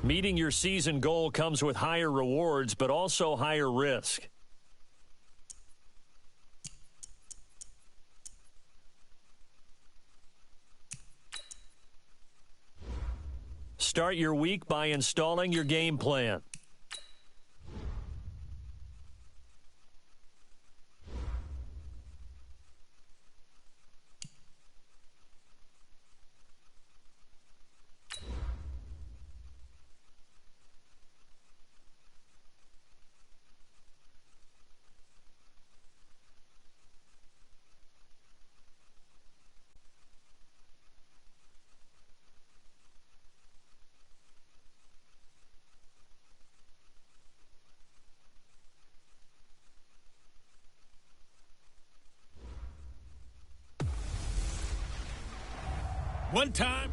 Meeting your season goal comes with higher rewards, but also higher risk. Start your week by installing your game plan. One time.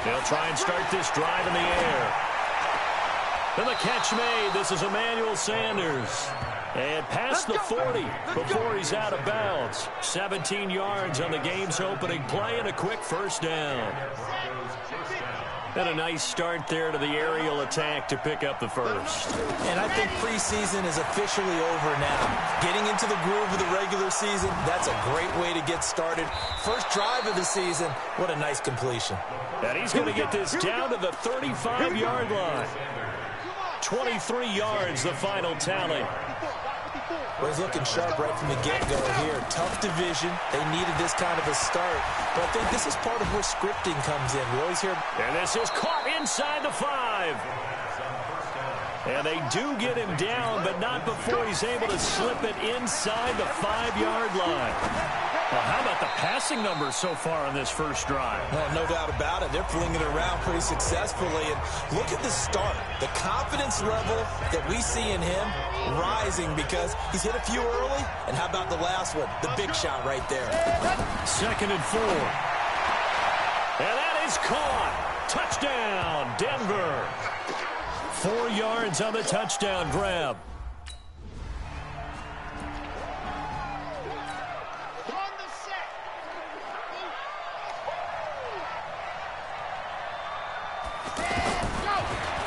They'll try and start this drive in the air. And the catch made. This is Emmanuel Sanders. And past the 40 before he's out of bounds. 17 yards on the game's opening play and a quick first down. And a nice start there to the aerial attack to pick up the first. And I think preseason is officially over now. Getting into the groove of the regular season, that's a great way to get started. First drive of the season, what a nice completion. And he's going to get this down to the 35-yard line. 23 yards, the final tally. Well, he's looking sharp right from the get-go here. Tough division. They needed this kind of a start. But I think this is part of where scripting comes in. We always hear... And this is caught inside the 5. And they do get him down, but not before he's able to slip it inside the 5-yard line. Well, how about the passing numbers so far on this first drive? Well, no doubt about it. They're flinging it around pretty successfully. And look at the start. The confidence level that we see in him rising because he's hit a few early. And how about the last one? The big shot right there. 2nd and 4. And that is caught. Touchdown, Denver. 4 yards on the touchdown grab.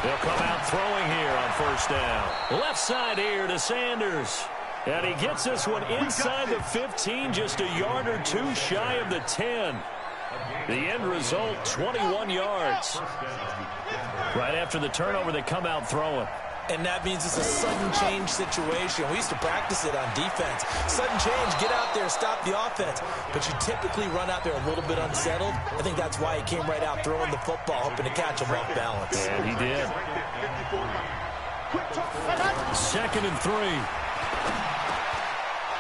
They'll come out throwing here on first down. Left side here to Sanders. And he gets this one inside the 15, just a yard or two shy of the 10. The end result, 21 yards. Right after the turnover, they come out throwing. And that means it's a sudden change situation. We used to practice it on defense. Sudden change, get out there, stop the offense. But you typically run out there a little bit unsettled. I think that's why he came right out throwing the football, hoping to catch him off balance. And he did. 2nd and 3.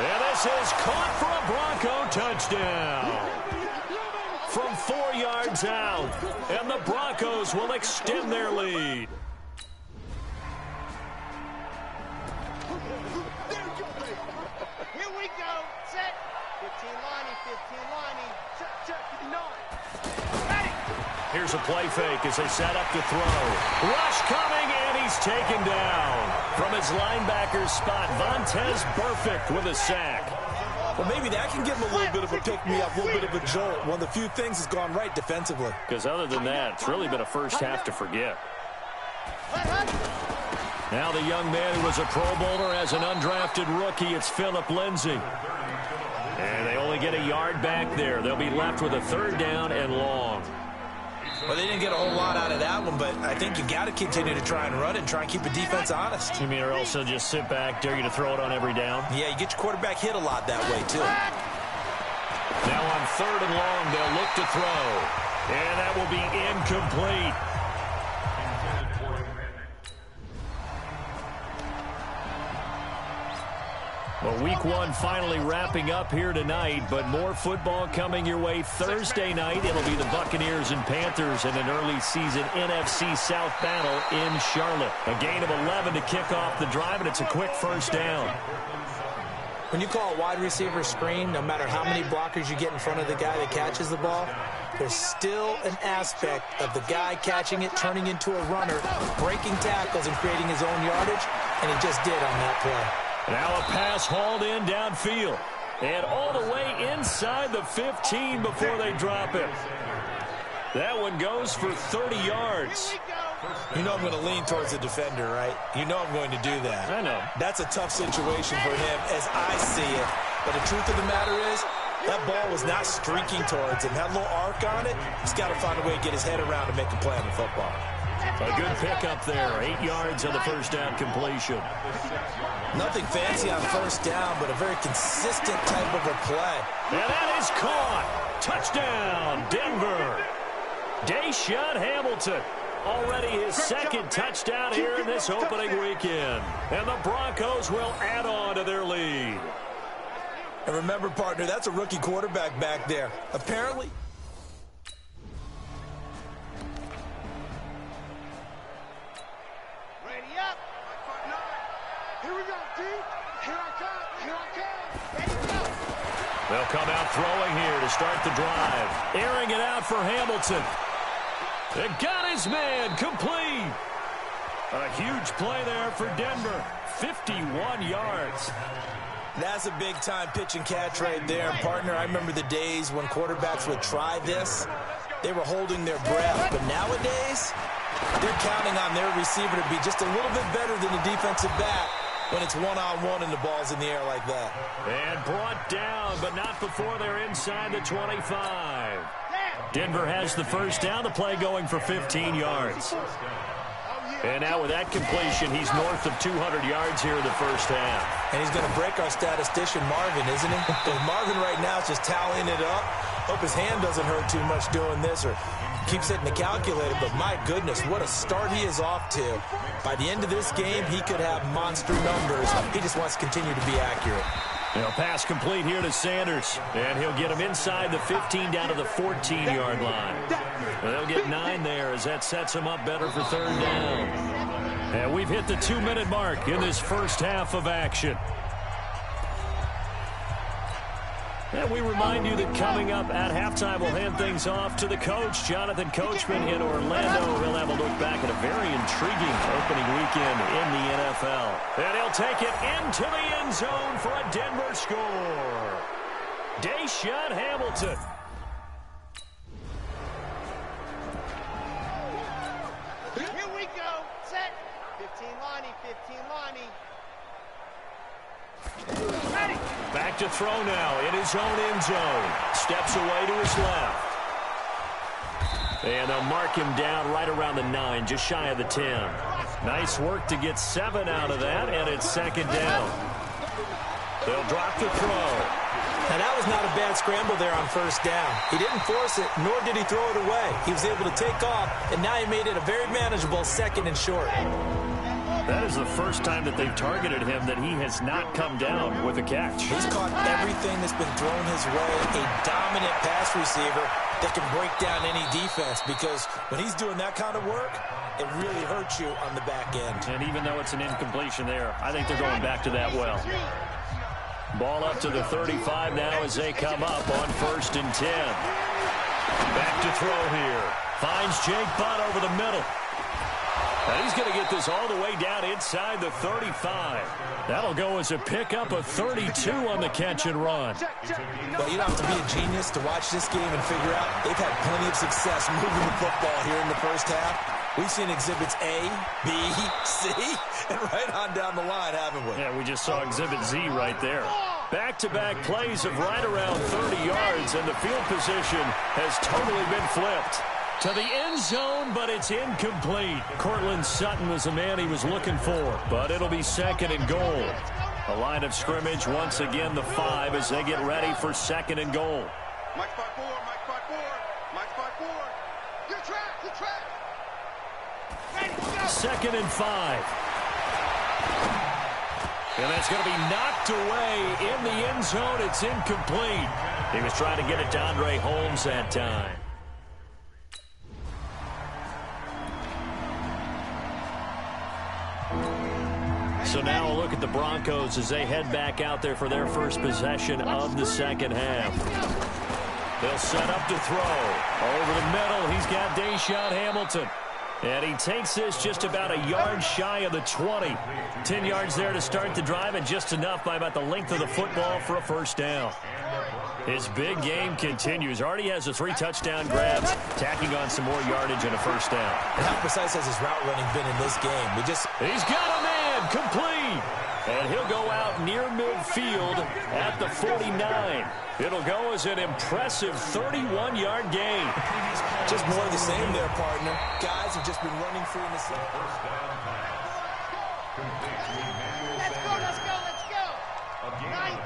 And this is caught for a Bronco touchdown. From 4 yards out. And the Broncos will extend their lead. Here we go. Set. 15 Lonnie, 15 Lonnie. Check, 9. Ready. Here's a play fake as they set up to throw. Rush coming, and he's taken down. From his linebacker spot, Vontaze Burfict with a sack. Well, maybe that can give him a little bit of a pick-me-up, a little bit of a jolt. One of the few things has gone right defensively. Because other than that, it's really been a first half to forget. Now the young man who was a Pro Bowler as an undrafted rookie, it's Phillip Lindsay. And they only get a yard back there. They'll be left with a 3rd down and long. Well, they didn't get a whole lot out of that one, but I think you got to continue to try and run it and try and keep the defense honest. You mean or else they'll just sit back, dare you to throw it on every down? Yeah, you get your quarterback hit a lot that way, too. Now on 3rd and long, they'll look to throw. And that will be incomplete. Well, week 1 finally wrapping up here tonight, but more football coming your way Thursday night. It'll be the Buccaneers and Panthers in an early season NFC South battle in Charlotte. A gain of 11 to kick off the drive, and it's a quick first down. When you call a wide receiver screen, no matter how many blockers you get in front of the guy that catches the ball, there's still an aspect of the guy catching it, turning into a runner, breaking tackles and creating his own yardage, and he just did on that play. Now a pass hauled in downfield. And all the way inside the 15 before they drop it. That one goes for 30 yards. You know I'm going to lean towards the defender, right? You know I'm going to do that. I know. That's a tough situation for him as I see it. But the truth of the matter is, that ball was not streaking towards him. That little arc on it, he's got to find a way to get his head around and make a play on the football. A good pickup there. 8 yards on the first down completion. Nothing fancy on first down, but a very consistent type of a play. And that is caught. Touchdown, Denver. Deshaun Hamilton. Already his second touchdown here in this opening weekend. And the Broncos will add on to their lead. And remember, partner, that's a rookie quarterback back there. Apparently... They'll come out throwing here to start the drive. Airing it out for Hamilton. They got his man complete. A huge play there for Denver. 51 yards. That's a big-time pitch and catch right there. Partner, I remember the days when quarterbacks would try this. They were holding their breath. But nowadays, they're counting on their receiver to be just a little bit better than the defensive back when it's one-on-one and the ball's in the air like that. And brought down, but not before they're inside the 25. Denver has the first down, the play going for 15 yards. And now with that completion, he's north of 200 yards here in the first half. And he's going to break our statistician, Marvin, isn't he? Marvin right now is just tallying it up. Hope his hand doesn't hurt too much doing this or keeps hitting the calculator, but my goodness, what a start he is off to. By the end of this game, he could have monster numbers. He just wants to continue to be accurate. Now, pass complete here to Sanders, and he'll get him inside the 15 down to the 14-yard line. They'll get 9 there as that sets him up better for third down. And we've hit the 2-minute mark in this first half of action. And we remind you that coming up at halftime, we'll hand things off to the coach, Jonathan Coachman in Orlando. He'll have a look back at a very intriguing opening weekend in the NFL. And he'll take it into the end zone for a Denver score. Deshaun Hamilton. Here we go. Set. 15 Lonnie, 15 Lonnie. Ready. Back to throw now in his own end zone. Steps away to his left. And they'll mark him down right around the 9, just shy of the 10. Nice work to get 7 out of that, and it's second down. They'll drop the throw. Now, that was not a bad scramble there on first down. He didn't force it, nor did he throw it away. He was able to take off, and now he made it a very manageable second and short. That is the first time that they've targeted him that he has not come down with a catch. He's caught everything that's been thrown his way. A dominant pass receiver that can break down any defense, because when he's doing that kind of work, it really hurts you on the back end. And even though it's an incompletion there, I think they're going back to that well. Ball up to the 35 now as they come up on 1st and 10. Back to throw here. Finds Jake Butt over the middle. And he's going to get this all the way down inside the 35. That'll go as a pickup of 32 on the catch and run. Well, you don't have to be a genius to watch this game and figure out they've had plenty of success moving the football here in the first half. We've seen exhibits A, B, C, and right on down the line, haven't we? Yeah, we just saw exhibit Z right there. Back-to-back plays of right around 30 yards, and the field position has totally been flipped. To the end zone, but it's incomplete. Cortland Sutton was the man he was looking for, but it'll be second and goal. A line of scrimmage, once again the 5 as they get ready for second and goal. Mike 5-4, Mike 5-4, Mike 5-4. Good track, good track. Ready, go. Second and 5. And that's going to be knocked away in the end zone. It's incomplete. He was trying to get it to Andre Holmes that time. So now a look at the Broncos as they head back out there for their first possession of the second half. They'll set up to throw. Over the middle, he's got Deshaun Hamilton. And he takes this just about a yard shy of the 20. 10 yards there to start the drive, and just enough by about the length of the football for a first down. His big game continues. Already has a 3 touchdown grabs, tacking on some more yardage and a first down. And how precise has his route running been in this game? He's got a man, complete. And he'll go out near midfield at the 49. It'll go as an impressive 31-yard gain. Just more of the same there, partner. Guys have just been running free in the center. Let's go. Nice.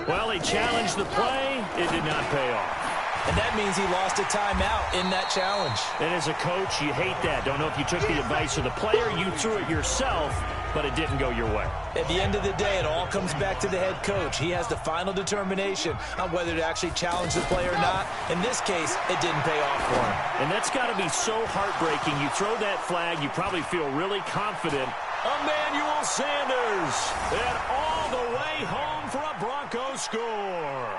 Well, he challenged the play. It did not pay off. And that means he lost a timeout in that challenge. And as a coach, you hate that. Don't know if you took the advice of the player, you threw it yourself, but it didn't go your way. At the end of the day, it all comes back to the head coach. He has the final determination on whether to actually challenge the play or not. In this case, it didn't pay off for him. And that's got to be so heartbreaking. You throw that flag, you probably feel really confident. Emmanuel Sanders, and all the way home for a Broncos score.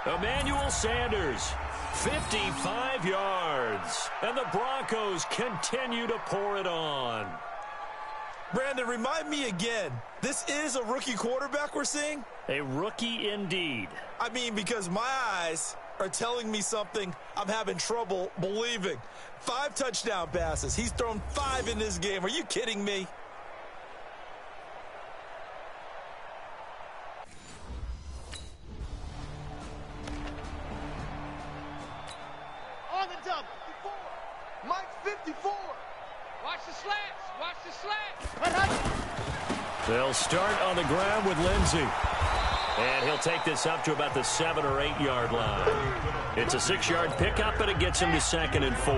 Emmanuel Sanders, 55 yards. And the Broncos continue to pour it on. Brandon, remind me again, this is a rookie quarterback we're seeing? A rookie indeed. I mean, because my eyes are telling me something I'm having trouble believing. 5 touchdown passes. He's thrown 5 in this game. Are you kidding me? On the double. Mike 54. Watch the slants. Watch the slants. They'll start on the ground with Lindsey. And he'll take this up to about the 7 or 8 yard line. It's a 6-yard pickup, and it gets him to 2nd and 4.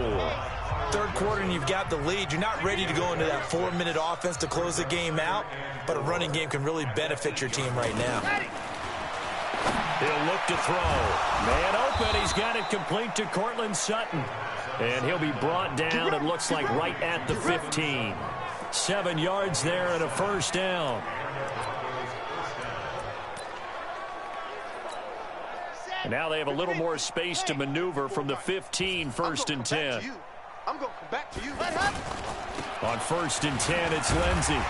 Third quarter and you've got the lead. You're not ready to go into that 4-minute offense to close the game out, but a running game can really benefit your team right now. He'll look to throw. Man open. He's got it complete to Cortland Sutton. And he'll be brought down, it looks like, right at the 15. 7 yards there and a first down. And now they have a little more space to maneuver from the 15, 1st and 10. I'm going to come back to you. On 1st and 10, it's Lindsey.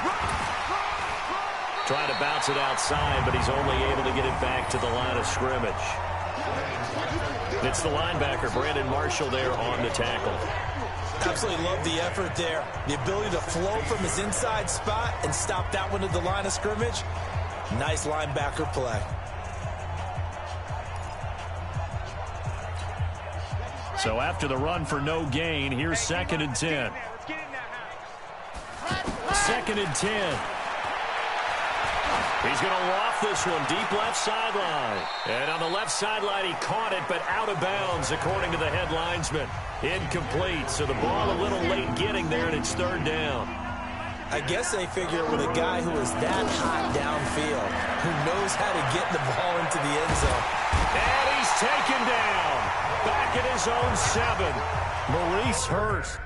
Trying to bounce it outside, but he's only able to get it back to the line of scrimmage. It's the linebacker, Brandon Marshall, there on the tackle. Absolutely love the effort there. The ability to flow from his inside spot and stop that one at the line of scrimmage. Nice linebacker play. So after the run for no gain, here's 2nd and 10. 2nd and 10. He's going to loft this one deep left sideline. And on the left sideline, he caught it, but out of bounds, according to the head linesman. Incomplete, so the ball a little late getting there, and it's 3rd down. I guess they figure with a guy who is that hot downfield, who knows how to get the ball into the end zone. And he's taken down. Back at his own 7. Maurice Hurst.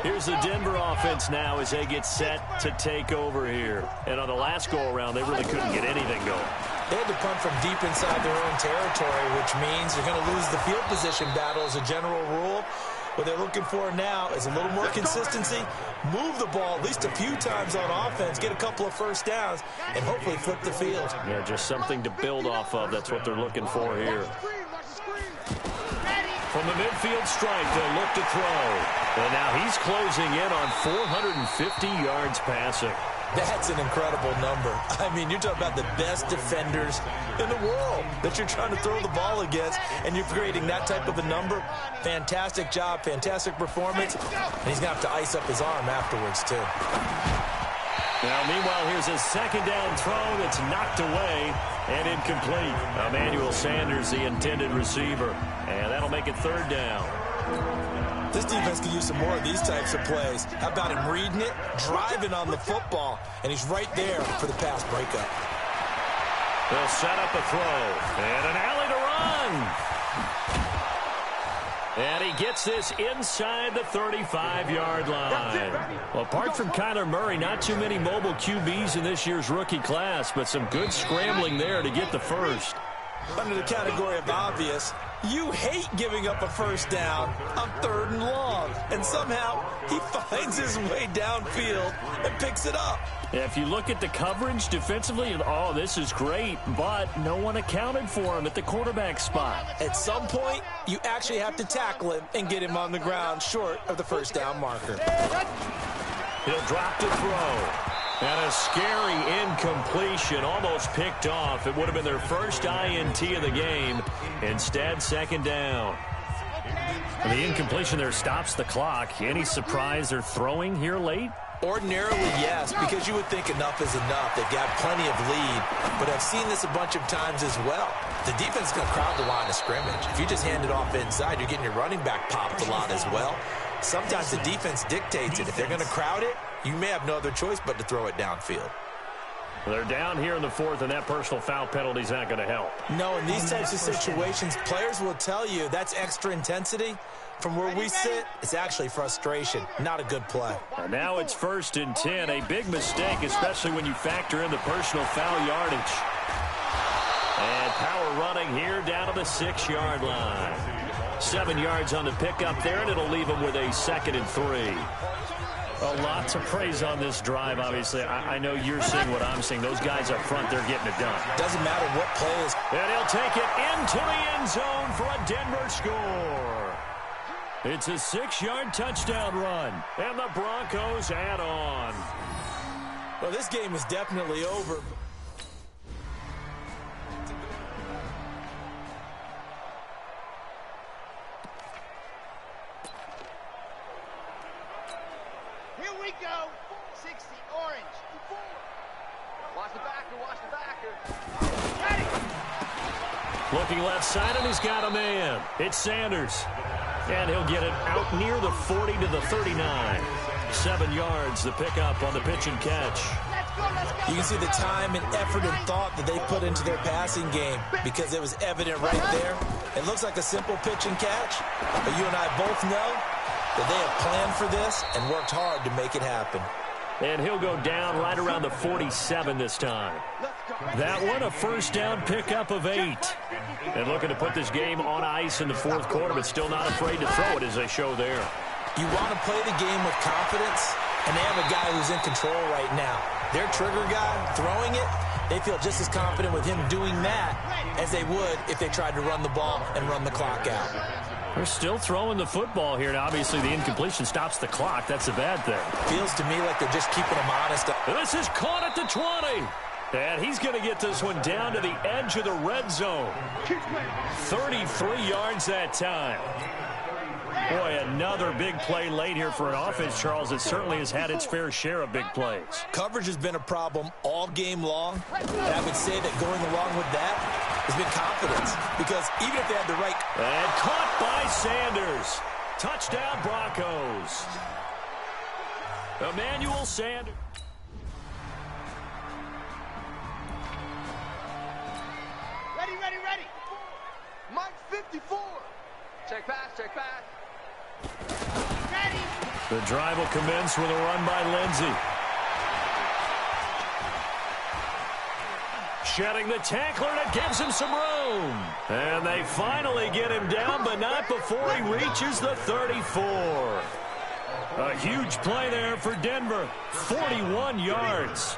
Here's the Denver offense now as they get set to take over here. And on the last go-around, they really couldn't get anything going. They had to punt from deep inside their own territory, which means they're going to lose the field position battle as a general rule. What they're looking for now is a little more consistency, move the ball at least a few times on offense, get a couple of first downs, and hopefully flip the field. Yeah, just something to build off of. That's what they're looking for here. From the midfield stripe, they'll look to throw. And now he's closing in on 450 yards passing. That's an incredible number. I mean, you're talking about the best defenders in the world that you're trying to throw the ball against, and you're creating that type of a number. Fantastic job, fantastic performance. And he's going to have to ice up his arm afterwards, too. Now, meanwhile, here's a 2nd down throw that's knocked away and incomplete. Emmanuel Sanders, the intended receiver. And that'll make it 3rd down. This defense can use some more of these types of plays. How about him reading it, driving on the football, and he's right there for the pass breakup. They'll set up a throw, and an alley to run. And he gets this inside the 35-yard line. Well, apart from Kyler Murray, not too many mobile QBs in this year's rookie class, but some good scrambling there to get the first. Under the category of obvious, you hate giving up a first down on 3rd and long. And somehow he finds his way downfield and picks it up. Yeah, if you look at the coverage defensively, oh, this is great, but no one accounted for him at the quarterback spot. At some point, you actually have to tackle him and get him on the ground short of the first down marker. He'll drop to throw. And a scary incompletion, almost picked off. It would have been their first INT of the game. Instead, 2nd down. And the incompletion there stops the clock. Any surprise they're throwing here late? Ordinarily, yes, because you would think enough is enough. They've got plenty of lead, but I've seen this a bunch of times as well. The defense is going to crowd the line of scrimmage. If you just hand it off inside, you're getting your running back popped a lot as well. Sometimes the defense dictates it. If they're going to crowd it, you may have no other choice but to throw it downfield. They're down here in the 4th, and that personal foul penalty is not going to help. No, in these types of situations, players will tell you that's extra intensity. From where we sit, it's actually frustration, not a good play. And now it's 1st and 10, a big mistake, especially when you factor in the personal foul yardage. And power running here down to the 6-yard line. 7 yards on the pickup there, and it'll leave them with a 2nd and 3. Well, lots of praise on this drive, obviously. I know you're seeing what I'm seeing. Those guys up front, they're getting it done. Doesn't matter what play is. And he'll take it into the end zone for a Denver score. It's a 6-yard touchdown run, and the Broncos add on. Well, this game is definitely over. Here we go. 60, orange. Watch the backer, watch the backer. Ready. Looking left side, and he's got a man. It's Sanders. And he'll get it out near the 40 to the 39. 7 yards, the pickup on the pitch and catch. Let's go, let's go. You can see the time and effort and thought that they put into their passing game because it was evident right there. It looks like a simple pitch and catch, but you and I both know that they have planned for this and worked hard to make it happen. And he'll go down right around the 47 this time. That one, a first down pickup of 8. And looking to put this game on ice in the 4th quarter, but still not afraid to throw it as they show there. You want to play the game with confidence, and they have a guy who's in control right now. Their trigger guy, throwing it, they feel just as confident with him doing that as they would if they tried to run the ball and run the clock out. They're still throwing the football here, and obviously the incompletion stops the clock. That's a bad thing. Feels to me like they're just keeping them honest. This is caught at the 20. And he's going to get this one down to the edge of the red zone. 33 yards that time. Boy, another big play late here for an offense, Charles, that certainly has had its fair share of big plays. Coverage has been a problem all game long, and I would say that going along with that has been confidence, because even if they had the right... And caught by Sanders. Touchdown, Broncos. Emmanuel Sanders. Ready, ready, ready. Mike 54. Check pass, check pass. Ready. The drive will commence with a run by Lindsey. Shedding the tackler, and it gives him some room. And they finally get him down, but not before he reaches the 34. A huge play there for Denver. 41 yards.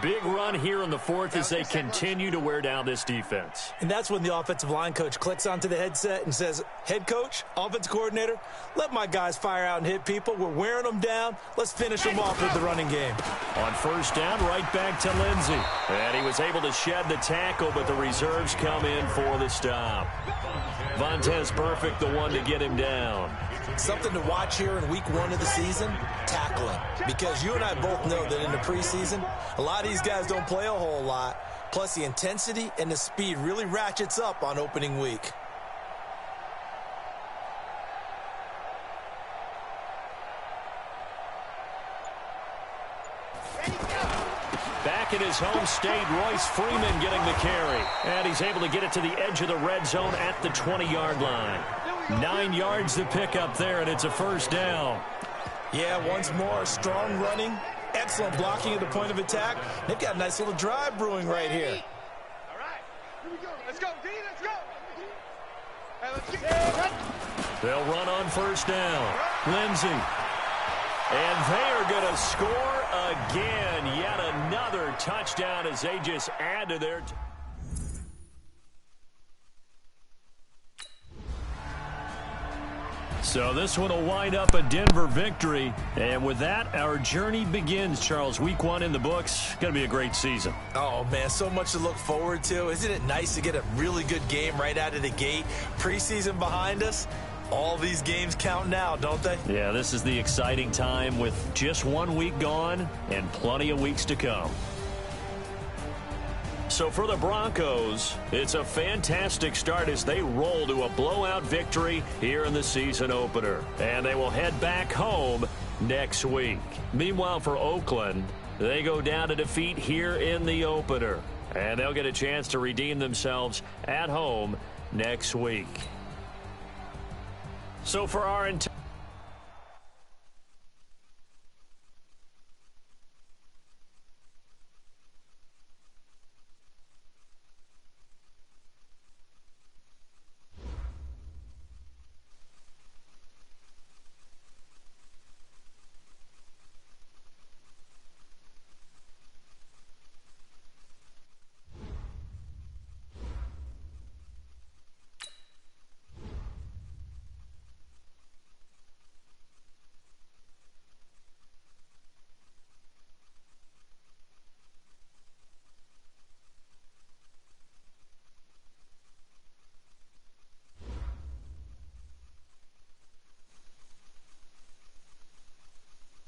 Big run here in the 4th as they continue to wear down this defense. And that's when the offensive line coach clicks onto the headset and says, head coach, offensive coordinator, let my guys fire out and hit people. We're wearing them down. Let's finish them off with the running game. On first down, right back to Lindsey. And he was able to shed the tackle, but the reserves come in for the stop. Vontez Perfect, the one to get him down. Something to watch here in week 1 of the season, tackling. Because you and I both know that in the preseason, a lot of these guys don't play a whole lot. Plus, the intensity and the speed really ratchets up on opening week. Back in his home state, Royce Freeman getting the carry. And he's able to get it to the edge of the red zone at the 20-yard line. 9 yards to pick up there, and it's a first down. Yeah, once more, strong running, excellent blocking at the point of attack. They've got a nice little drive brewing right here. All right, here we go. Let's go, D, let's go. Hey, let's get They'll run on first down. Lindsey. And they are going to score again. Yet another touchdown as they just add to their... So this one will wind up a Denver victory. And with that, our journey begins, Charles. Week 1 in the books. Going to be a great season. Oh, man, so much to look forward to. Isn't it nice to get a really good game right out of the gate? Preseason behind us. All these games count now, don't they? Yeah, this is the exciting time with just 1 week gone and plenty of weeks to come. So for the Broncos, it's a fantastic start as they roll to a blowout victory here in the season opener. And they will head back home next week. Meanwhile, for Oakland, they go down to defeat here in the opener. And they'll get a chance to redeem themselves at home next week. So for our entire